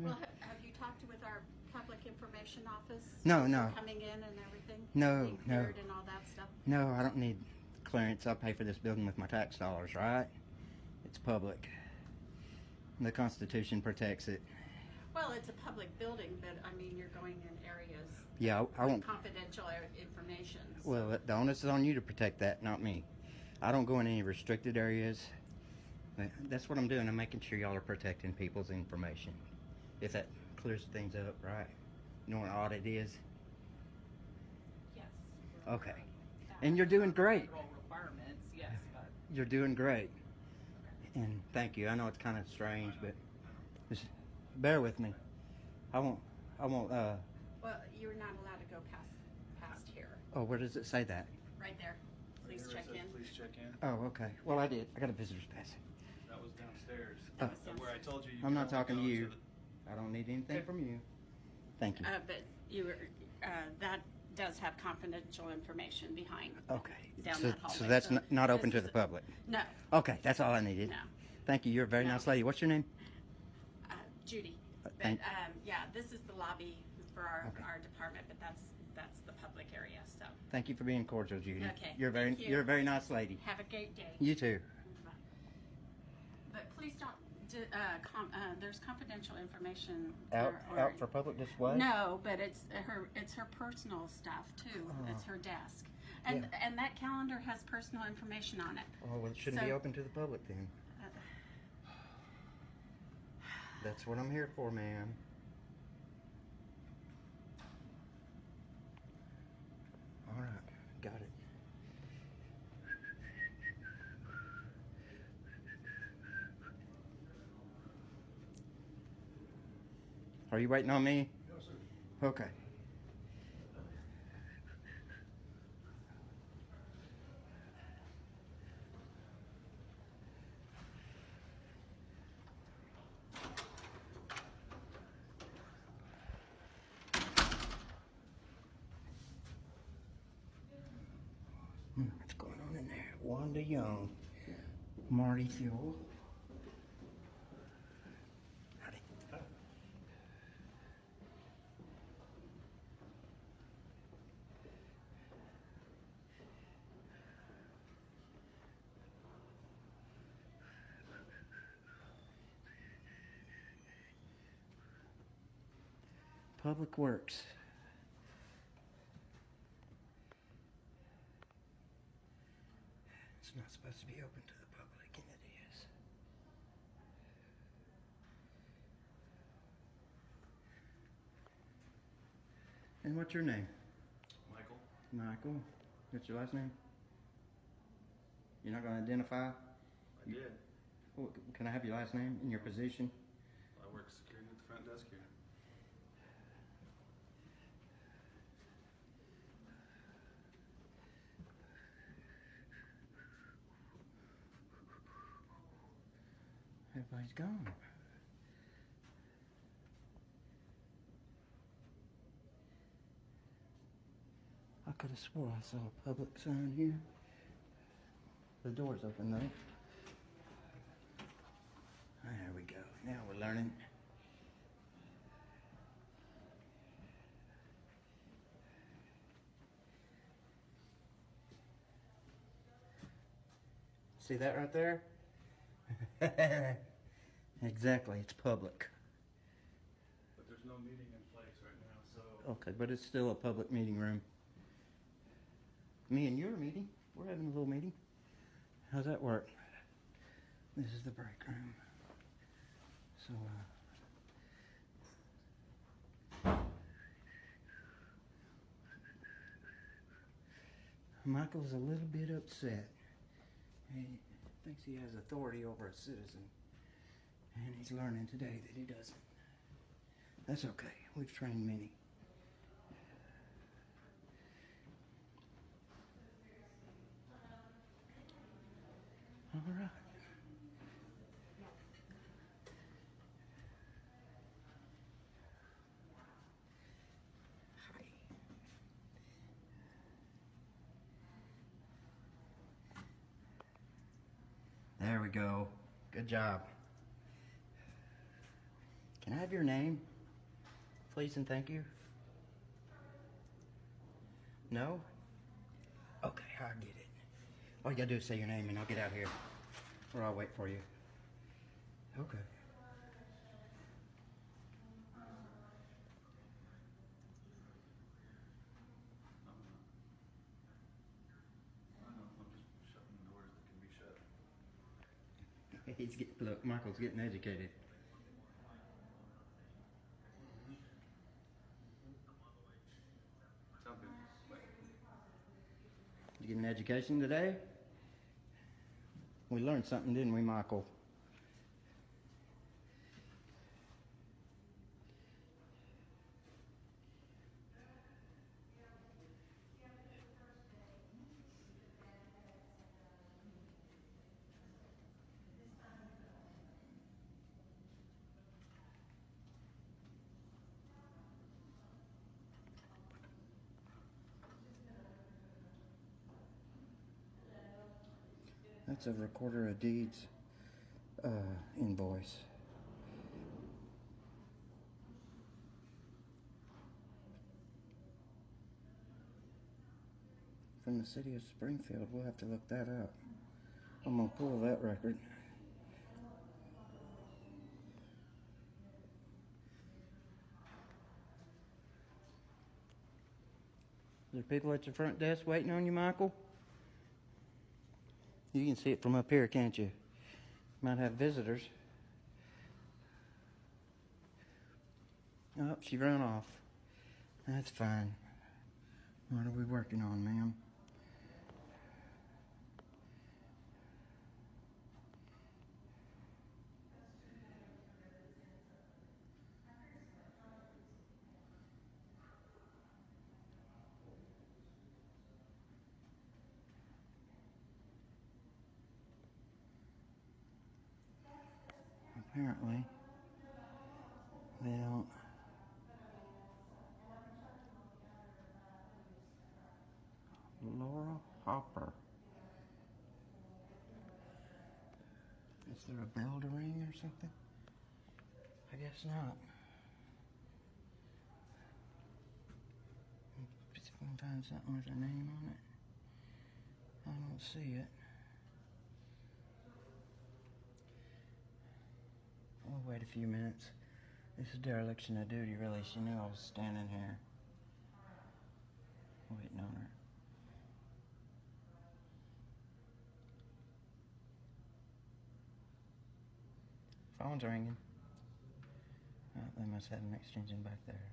me? Well, have you talked with our public information office? No, no. Coming in and everything? No, Being no. cleared and all that stuff? No, I don't need clearance. I'll pay for this building with my tax dollars, right? It's public. The Constitution protects it. Well, it's a public building, but I mean, you're going in areas Yeah, I with won't. confidential information. So. Well, the onus is on you to protect that, not me. I don't go in any restricted areas. That's what I'm doing. I'm making sure y'all are protecting people's information. If that clears things up, right? You know what an audit is? Yes. Okay. And you're doing great. Requirements, yes, but You're doing great. And thank you. I know it's kind of strange, but just bear with me. I won't, well, you're not allowed to go past here. oh, where does it say that? Right there. Please check in. Please check in. Oh, okay. Well, I did. I got a visitor's pass. That was downstairs. Oh. Where I told you. I'm not talking to go you. the- I don't need anything from you. Thank you. But that does have confidential information behind. Okay. Down So, that hallway. so that's not open this to the is- public? No. Okay, that's all I needed. No. Thank you. You're a very No. nice lady. What's your name? Judy. But thank- yeah, this is the lobby for Okay. our department, but that's the public area. So Thank you for being cordial, Judy. Okay, You're thank you. you're a very nice lady. have a great day. You too. But please don't. There's confidential information. Out for public display? No, but it's her personal stuff too. It's her desk, and Yeah. and that calendar has personal information on it. Oh, well, it shouldn't be So- open to the public then. Uh, That's what I'm here for, ma'am. All right, got it. Are you waiting on me? No, sir. Okay. What's going on in there? Wanda Young, Marty Fuel. Howdy. Public Works. It's not supposed to be open to the public, and it is. And what's your name? Michael. Michael. What's your last name? You're not going to identify? I did. Oh, can I have your last name and your position? I work security at the front desk here. Everybody's gone. I could have swore I saw a public sign here. The door's open though. There we go. Now we're learning. See that right there? Exactly, it's public. But there's no meeting in place right now, so. Okay, but it's still a public meeting room. Me and your meeting. We're having a little meeting. How's that work? This is the break room. So, Michael's a little bit upset. He thinks he has authority over a citizen. And he's learning today that he doesn't. That's okay. We've trained many. All right. Hi. There we go. Good job. Can I have your name, please and thank you? No? Okay, I get it. All you gotta do is say your name and I'll get out here. Or I'll wait for you. Okay. I'm just shutting the doors that can be shut. Look, Michael's getting educated. Sound good. Bye. Did you get an education today? We learned something, didn't we, Michael? That's a recorder of deeds invoice. From the city of Springfield. We'll have to look that up. I'm gonna pull that record. Is there people at your front desk waiting on you, Michael? You can see it from up here, can't you? Might have visitors. Oh, she ran off. That's fine. What are we working on, ma'am? Apparently, they don't. Laura Hopper. Is there a bell to ring or something? I guess not. See if we can find something with her name on it. I don't see it. We'll wait a few minutes. This is dereliction of duty, really. She knew I was standing here. Waiting on her. Phone's ringing. Oh, they must have an extension back there.